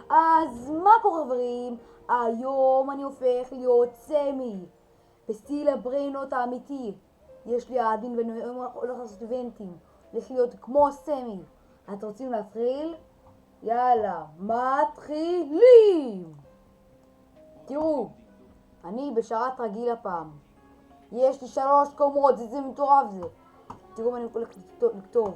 אז מה קורה חברים? היום אני הופך להיות סמי בסטיל הבריינות האמיתי. יש לי יעדים ואני הולך לעשות איבנטים. הולך להיות כמו סמי. אתם רוצים להתחיל? יאללה, מתחילים! תראו, אני בשרת רגיל הפעם. יש לי 3 קומות, זה מטורף זה. תראו מה אני הולך לכתוב.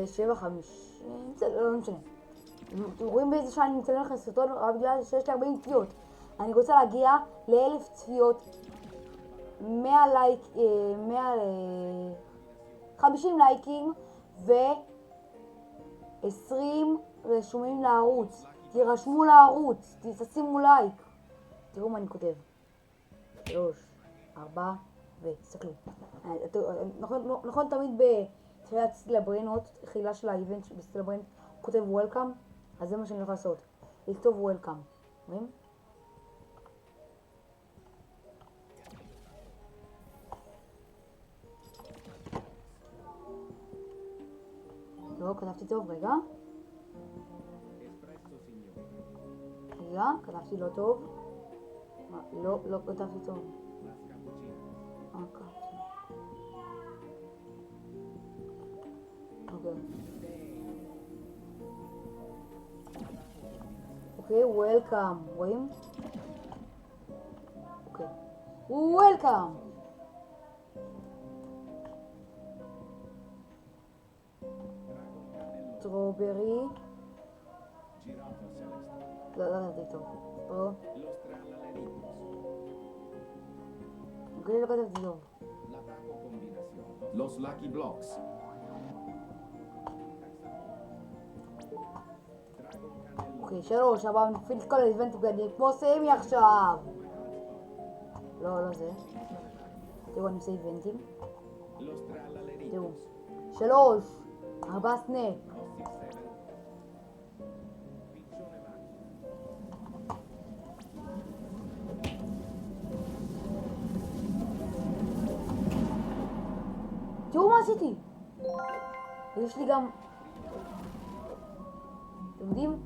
750, לא משנה. אתם רואים באיזה שעה אני מצלם לכם סרטון רק בגלל שיש לי 40 צפיות. אני רוצה להגיע ל1000 צפיות, 50 לייקים ו20 רשומים לערוץ. תירשמו לערוץ, תשימו לייק. תראו מה אני כותב. 3, 4 ותסתכלו. נכון תמיד בתחילת סטיל הבריינות, תחילה של האיבנט בסטיל הבריינות, הוא כותב וולקאם, אז זה מה שאני הולך לעשות. לכתוב וולקאם. רואים? לא, כתבתי טוב, רגע. רגע, כתבתי לא טוב. לא כתבתי טוב. אוקיי, וולקאם, רואים? אוקיי, וולקאם! סטרוברי. לא, זה טוב. אוקיי, לא כתבתי טוב. Los Lucky Blocks. אוקיי, 3, אבל נפיל את כל האיבנט בגדים כמו סמי עכשיו. לא זה. תראו, אני עושה איבנטים. תראו. 3, 4 סנאפ. תראו מה עשיתי. יש לי גם... אתם יודעים?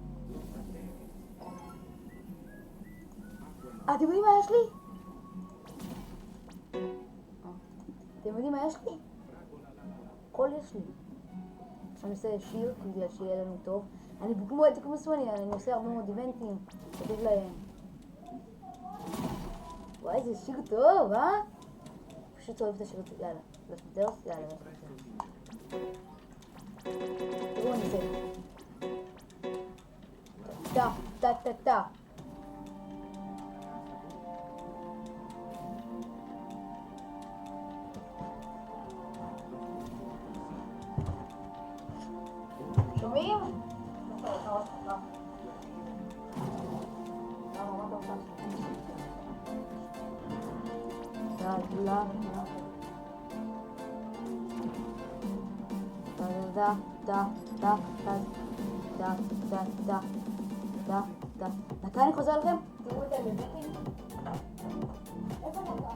אתם יודעים מה יש לי? אתם יודעים מה יש לי? הכל יש לי. עכשיו אני עושה שיר כדי שיהיה לנו טוב. אני כמו סמני, אני עושה הרבה מאוד איבנטים. כתוב להם. וואי, זה שיר טוב, אה? פשוט אוהב את השיר, יאללה. לספטרס? יאללה, לספטרס. תראו, אני עושה. טה. שומעים? מתי אני חוזר לכם? תראו את האלמנטים. איפה נקע?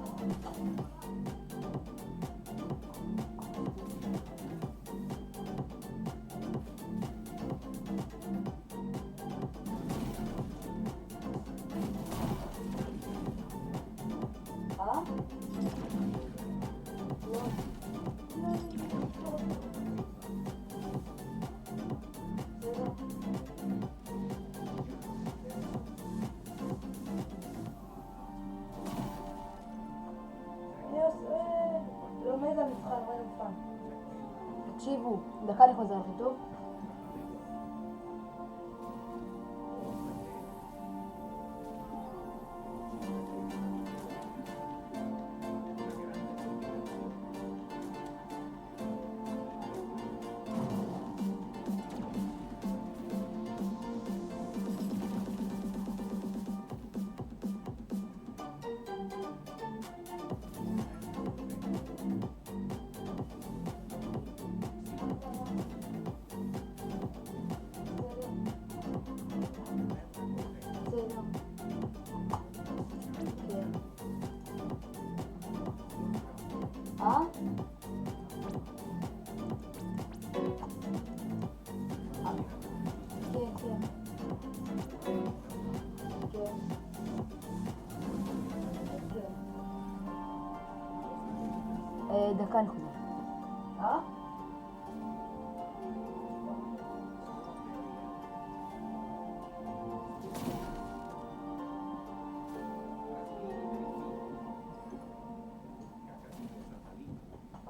תקשיבו, דקה אני חוזר לכם, טוב? כאן קונה.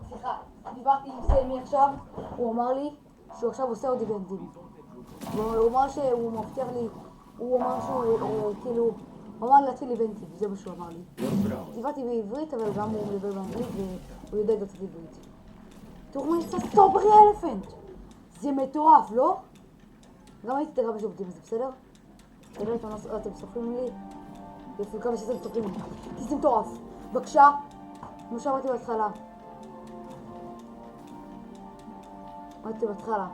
סליחה, דיברתי עם סמי עכשיו, הוא אמר לי שהוא עכשיו עושה עוד איבנטים. הוא אמר שהוא מבטיח לי, הוא אמר שהוא כאילו, הוא אמר לי להתחיל איבנטים, זה מה שהוא אמר לי. דיברתי בעברית, אבל גם הוא מדבר באנגלית והוא יודע לדעת עברית. תראו מה יצא סטרוברי אלפנט! זה מטורף, לא? גם הייתי תגע בשופטים, זה בסדר? אתם סופרים לי? יופי, כמה שאתם סופרים לי. כי זה מטורף. בבקשה, כמו שאמרתי בהתחלה. אמרתי בהתחלה.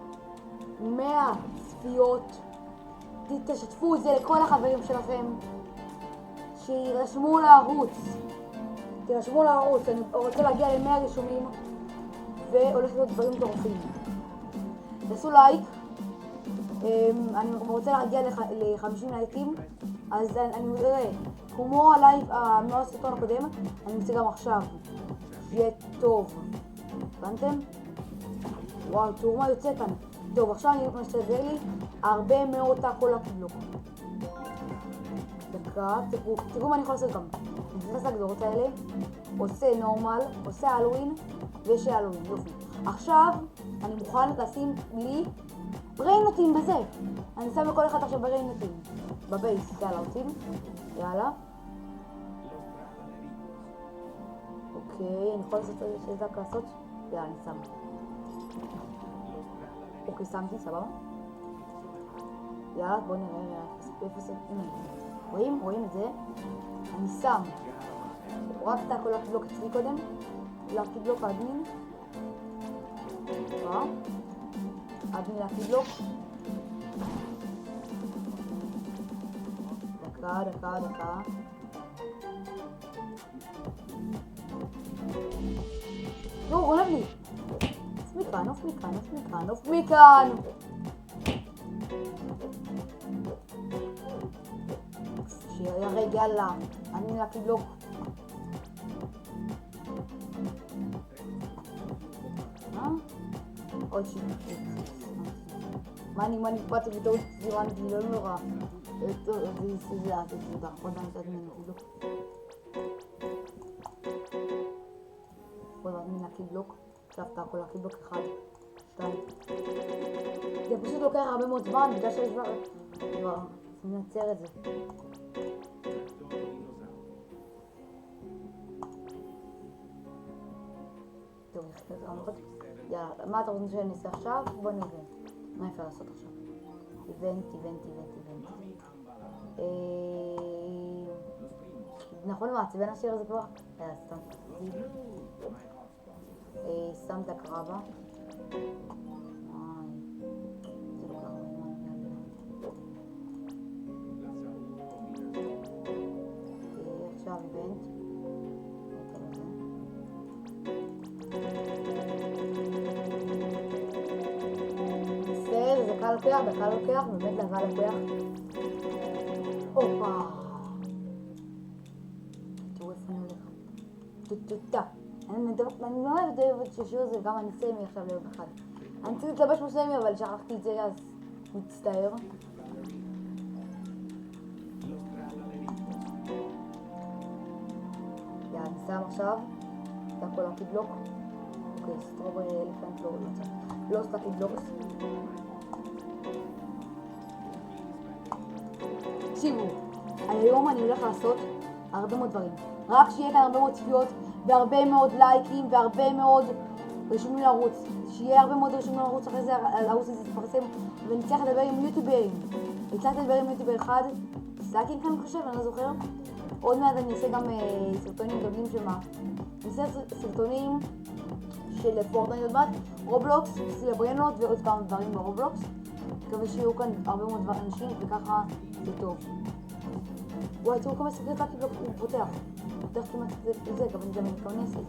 100 צפיות. תשתפו את זה לכל החברים שלכם. שירשמו לערוץ. תרשמו לערוץ. אני רוצה להגיע ל100 רשומים. והולך להיות דברים מטורפים. תעשו לייק. אני רוצה להגיע ל50 לייקים. אז אני מראה, כמו הלייב, הסרטון הקודם, אני מוצא גם עכשיו. יהיה טוב. הבנתם? וואו, תראו מה יוצא כאן. טוב, עכשיו אני מסתדר לי הרבה מאוד טאקו לקיבלוק. דקה, תראו מה אני יכול לעשות גם. אני נכנס להגדרות האלה, עושה נורמל, עושה הלווין, ויש הלווין, יופי. עכשיו אני מוכן לשים לי בריינוטים בזה. אני שם לכל אחד עכשיו בריינוטים. בבייס, יאללה, עושים. יאללה. אוקיי, אני יכול לעשות שזה רק לעשות. יאללה, אני שם. אוקיי, שמתי, סבבה. יאללה, בואו נראה. הנה. רואים את זה? אני שם. רק טאקו לקיבלוק אצלי קודם. לקיבלוק האדמין. אדמין לקיבלוק. דקה. לא, גונב לי. עוף מכאן. שירג, יאללה. אני לקיבלוק. עוד שיט. מה אני באתי בטעות זירנתי, לא נורא. טוב, זה לעשות תודה. עוד מעט אני לקיבלוק. עוד מעט לקיבלוק. עכשיו תעקו לקיבלוק 1, 2. זה פשוט לוקח הרבה מאוד זמן, בגלל שיש כבר נעצר את זה. טוב, יאללה, מה אתה רוצה שאני אעשה עכשיו? בוא נראה. מה אפשר לעשות עכשיו? איבנט. נכון מעצבן השיר הזה כבר? סתם. שם את הקרבה. זה לוקח הרבה זמן. עכשיו איבנט. בסדר, זה קל לוקח, באמת דקה לוקח. הופה. תראו איפה אני הולך. טוטוטה. אני לא אוהבת ששיר הזה, גם אני סמי עכשיו ליום אחד. אני צריך להתלבש כמו סמי, אבל שכחתי את זה, אז מצטער. יאללה, אני שם עכשיו. טאקו לקיבלוק. אוקיי, סטרוברי אלפנט לא יוצא. לא עושה קיבלוק. תקשיבו, היום אני הולך לעשות הרבה מאוד דברים. רק שיהיה כאן הרבה מאוד צפיות והרבה מאוד לייקים והרבה מאוד רשומים לערוץ. שיהיה הרבה מאוד רשומים לערוץ, אחרי זה הערוץ הזה יתפרסם ונצטרך לדבר עם יוטיוברים. הצלחתי לדבר עם יוטיובר אחד, סאקינג כאן אני חושב, אני לא זוכר. עוד מעט אני אעשה גם סרטונים גדולים של מה. אני אעשה סרטונים של פורטנייט עוד מעט, רובלוקס, סלברנות ועוד כמה דברים ברובלוקס. מקווה שיהיו כאן הרבה מאוד אנשים וככה זה טוב. וואי, תראו כמה סרטונים לקיבלוק הוא פותח כמעט את זה, גם אני מתכונסת.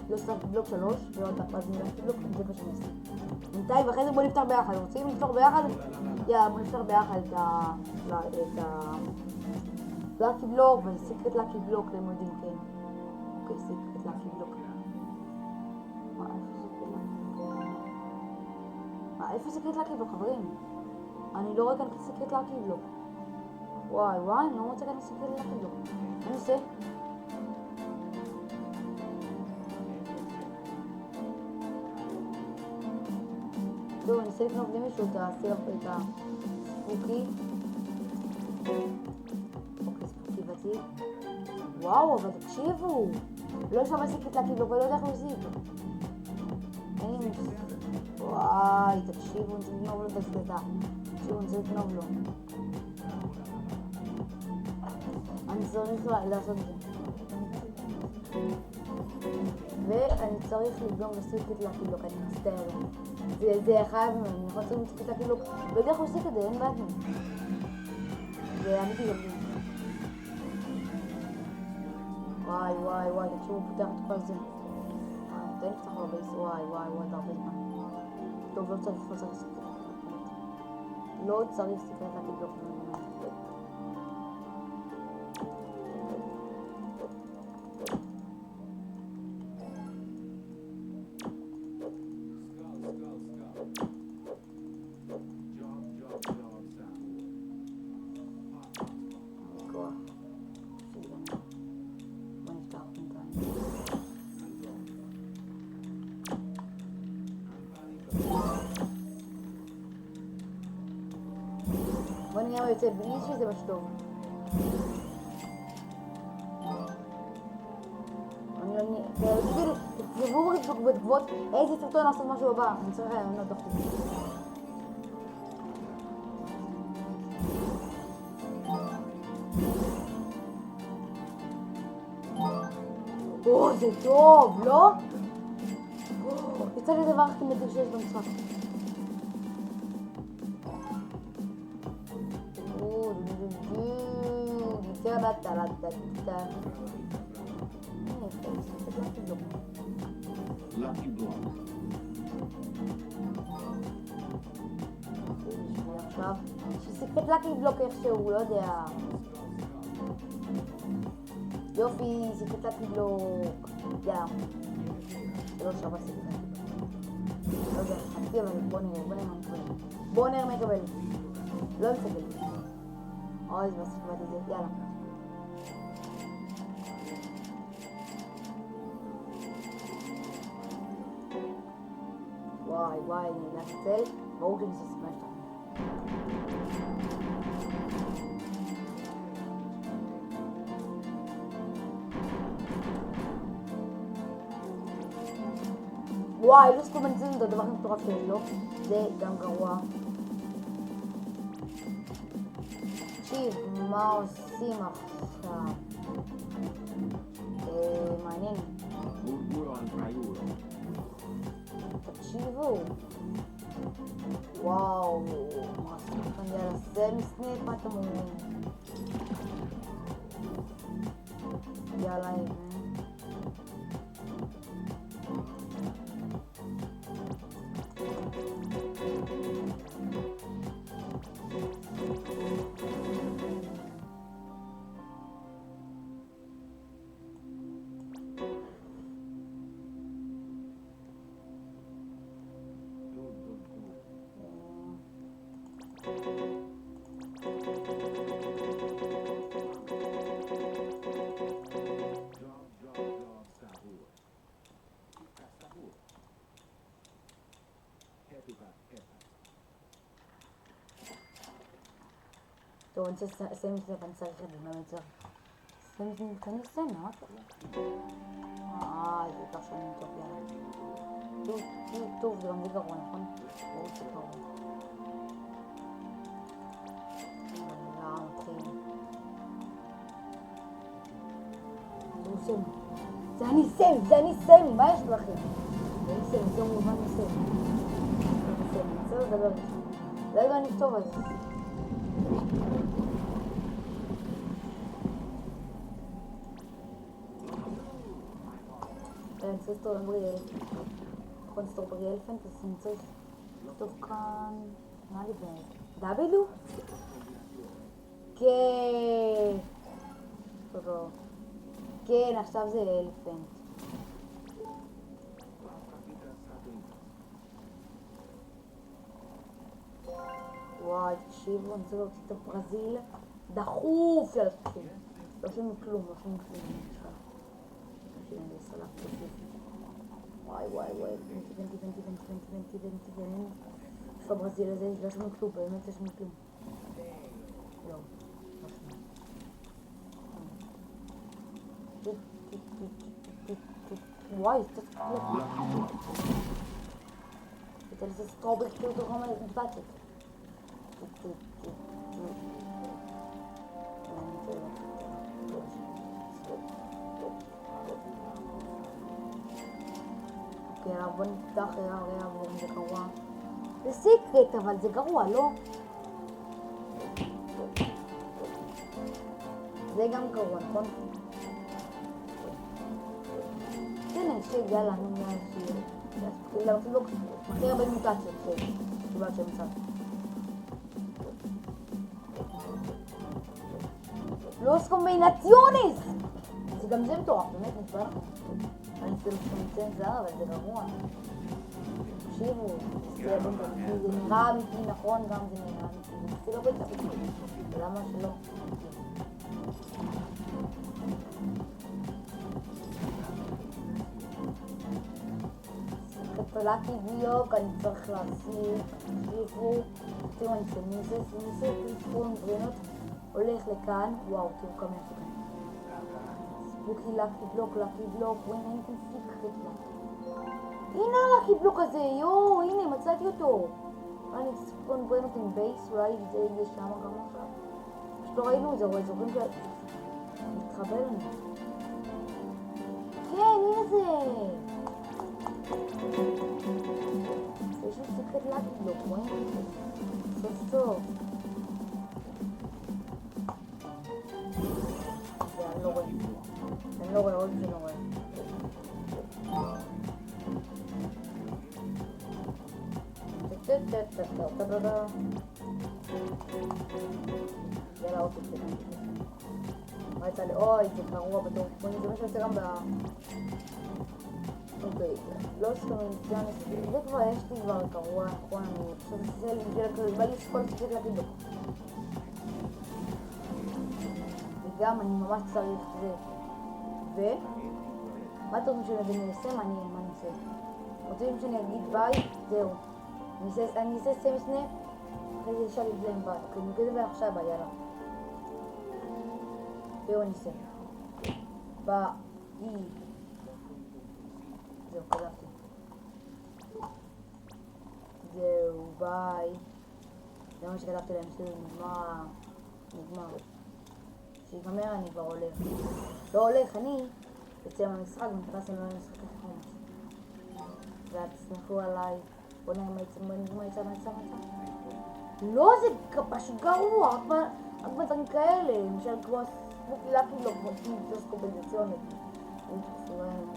לא סתם קיבלוק 3 ועוד אז נראה קיבלוק, זה מה שאני עושה. בינתיים ואחרי זה בוא נפתח ביחד, רוצים לפתוח ביחד? יאללה, בוא נפתח ביחד את לקיבלוק וסיקרט לקיבלוק, אתם יודעים, כן. אוקיי, סיקרט לקיבלוק. איפה סקרט לקי בלוק, חברים? אני לא רואה כאן סקרט לקי בלוק. וואי, אני לא רוצה כאן סקרט לקי בלוק. אני עושה? טוב, אני אעשה לקנות למישהו את הספוקי. אוקיי, ספוקי ותיק. וואו, אבל תקשיבו. לא שווה סקרט לקי בלוק, ולא יודע איך להוסיף. אין לי מישהו. וואי, תקשיבו, אני צריך לגנוב לו את הסקטה. תקשיבו, אני צריך לגנוב לו. אני צריך לעשות את זה. ואני צריך לגנוב לסקט לקילוק, אני מצטער. זה חייב ממני, אני יכול לעשות סקט לקילוק. לא יודע איך הוא עושה כזה, אין בעד מי. זה אמיתי גם לי. וואי, תקשיבו, הוא פותח את כל זה. מתי נפתח לו בייס? וואי, זה הרבה זמן. טוב, לא צריך סקרט. לא צריך סקרט לקילוק. בוא נראה מה יוצא בלי שזה משהו טוב. תכתבו בתגובות איזה סרטון לעשות משהו הבא. אני צריך לענות דחוף. זה טוב, לא? יצא לי דבר הכי מדהים שיש במשחק. Lucky block. עכשיו, שסקרט לקי בלוק איכשהו, לא יודע. יופי, סקרט לקי בלוק. יאללה. זה לא שווה סקרט. לא יודע, חכי, אבל בוא נראה מה נקבל. בוא נראה מה נקבל. לא מסתכל. אוי, זה מסתכל את זה, יאללה. וואי, אני נצל, ברור לי שזה סמש תחת. וואי, לא סקום בנזין, זה הדבר מטורף שיש לו. זה גם גרוע. תקשיב, מה עושים עכשיו? מעניין. תקשיבו. וואו, מה עושים כאן? יאללה, זה מסנית, מה אתם אומרים? יאללה, הנה. טוב, אני צריך לסיים את זה, ואני צריך לדבר את זה. תן לי לסיים, מה? זה יותר שונים טוב, יאללה. טוב, זה גם זה גרוע, נכון? ברור שזה גרוע. יאללה, מתחיל. זה אני סמי, מה יש לכם? זה אני סמי, זה מובן מסמי. אני רוצה לדבר את זה. זה לא אני טוב על זה. אני צריך לסתור לבריאל. נכון, לסתור בריאל פנטס, אני צריך לכתוב כאן... מה לי באמת? דאבלו? כן! טוב. כן, עכשיו זה אלפנט. וואי, תקשיבו, אני רוצה להוציא את הברזיל דחוף של הספקים. לא שומעים כלום, לא שומעים כלום. שומעים בסלאפ, תוסיף. וואי, ונטי. איפה הברזיל הזה? לא שומעים כלום, באמת לא שומעים כלום. לא, לא שומעים. וואי, זה קצת זה סטרובר כאילו דרום מתבטת. אוקיי, בוא נפתח רגע אם זה גרוע. זה סיקרט, אבל זה גרוע, לא? זה גם גרוע, נכון? כן, יאללה, נו, יאללה, אפילו הכי הרבה מוטציות שקיבלת שם מצד. לוס קומבינציונס! זה גם זה מטורף, באמת נשבע לכם. אני אצל קומבינציונס זר, אבל זה גרוע. תקשיבו, זה נראה אמיתי נכון, גם זה נראה אמיתי. זה לא בטח אמיתי. למה שלא? קטלקי ביוק, אני צריך להסיק, תקשיבו, תראו, אני ניסה לספון ברנות, הולך לכאן, וואו, תראו כמה יש כאן. ספוקי לקי בלוק, ווין, אין כאן סיקרט לקי. הנה הלקי בלוק הזה, יואו, הנה, מצאתי אותו. אני ספון ברנות עם בייס, אולי זה יהיה שם גם עכשיו. פשוט לא ראינו את זה, אבל זוכרים מתחבא לנו. כן, הנה זה. יש לי סיקרט לקי בלוק, רואים? סוף סוף. זה אני לא רואה, עוד זה לא רואה. יאללה, עוד תקשיב. מה יצא לי? אוי, זה קרוע בטוח. בוא נראה מה שיוצא גם אוקיי, לא סקומנציונס, זה כבר יש לי כבר קרוע, נכון, אני פשוט עושה לי בשביל הכלל, בא לי שכל סקרט להגיד לו. וגם אני ממש צריך זה. מה אתם רוצים שאני אעשה? מה אני אעשה? רוצים שאני אגיד ביי? זהו. אני אעשה סמסנאפ, אחרי זה ישר יגיד להם ביי. אוקיי, נגיד את זה עכשיו ביי, יאללה. זהו, אני אעשה. ביי. זהו, כתבתי. זהו, ביי. זה מה שכתבתי להם, שזה נגמר. שיגמר אני כבר הולך. לא הולך, אני יוצא מהמשחק ונכנס לנו למשחק החום. ואת תסמכו עליי. בוא נראה מה יצא. לא, זה פשוט גרוע, רק בדברים כאלה. למשל כמו ספוקי לקי לא כמו טימפוס קומבינציונית.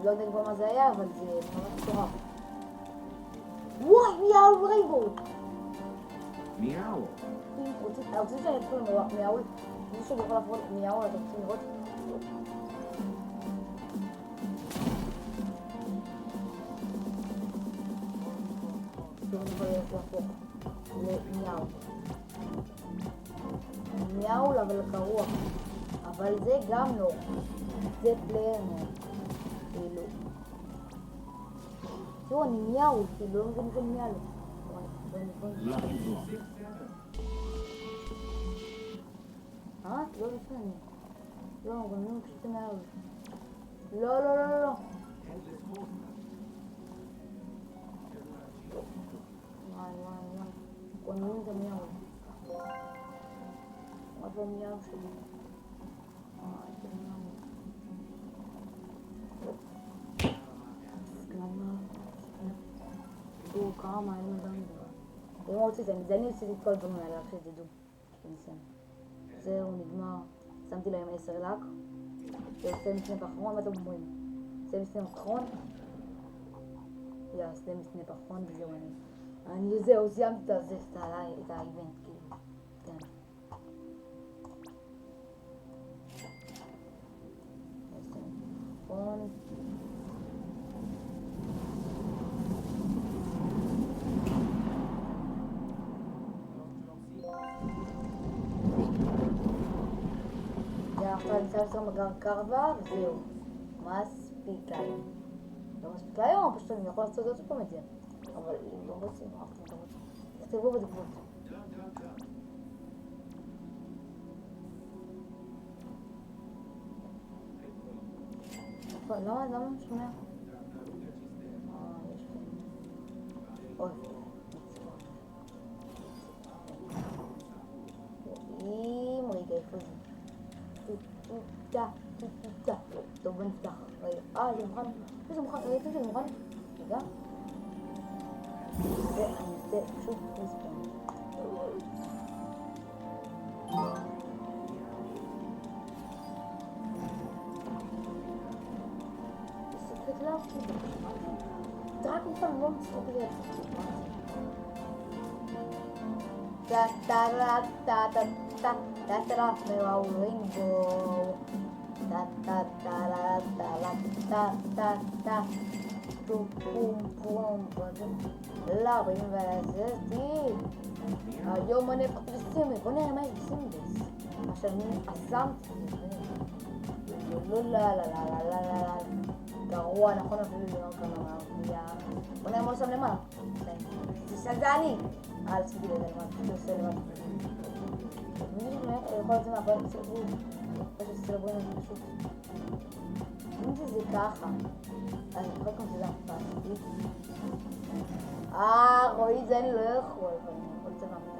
לא יודע כבר מה זה היה, אבל זה ממש מטורף. וואי, מיאול רייבו! מיאול? רוצים שאני אתחיל מיאול? מישהו יכול לעבור מיאול, אתם רוצים לראות? אני יכול להפוך למיאול. מיאול אבל קרוע. אבל זה גם לא. זה פלייר נו. כאילו. תראו, אני מיאול, כאילו לא מבין כאן מיאול. לא לפני. לא, גם לא פשוט מיאול. לא. וואי. קונים את המיאול. מה זה המיאול שלי? כמה מים עדיין דבר. אם רוצים, זה אני עשיתי את כל הדברים האלה, רק שתדעו. זהו, נגמר. שמתי להם 10 לק. זה עושה מסנאפ אחרון, מה אתם אומרים? עושה מסנאפ אחרון? עושה מסנאפ אחרון וזהו זהו, סיימתי את האיבנט, כאילו. כן. אחרון. אבל אני צריך לסרום מגר קרבה, וזהו. מספיק להיום. לא מספיק להיום, פשוט אני יכול לעשות עוד פעם את זה. אבל אם לא רוצים, תכתבו בתגובות. למה אני שומע? יש לי... אוי, רואים, רגע, איפה זה? טוב, בוא נפתח. זה מוכן. זה מוכן. רגע. ואני אעשה פשוט מספון. רק מוכן לא מצטרק לי היום אני אפרסים, בוא נראה מה ישים בס עכשיו אני עזמתי גרוע, נכון אפילו לא כמה מהרבייה בוא נראה מה עושה למעלה זה אני עשיתי לזה למעלה, זה עושה למעלה מי יכול לצאת מהבית סלבון פשוט סלבון פשוט אם זה ככה אז אני חושבת שזה הפעם רואי זה אני לא יכול אבל אני יכול לצאת מהבית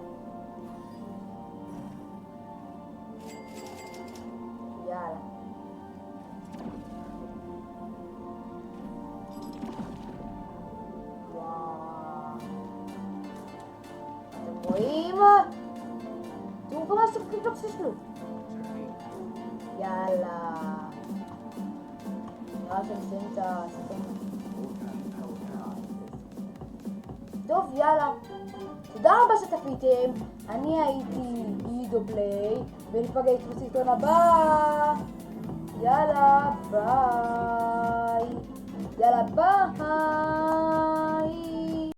יאללה רואים? תראו כמה סופקים שיש לו יאללה נראה שנסיים את הסרטון טוב יאללה תודה רבה שצפיתם אני הייתי עידו פליי ונפגש בסרטון הבא יאללה ביי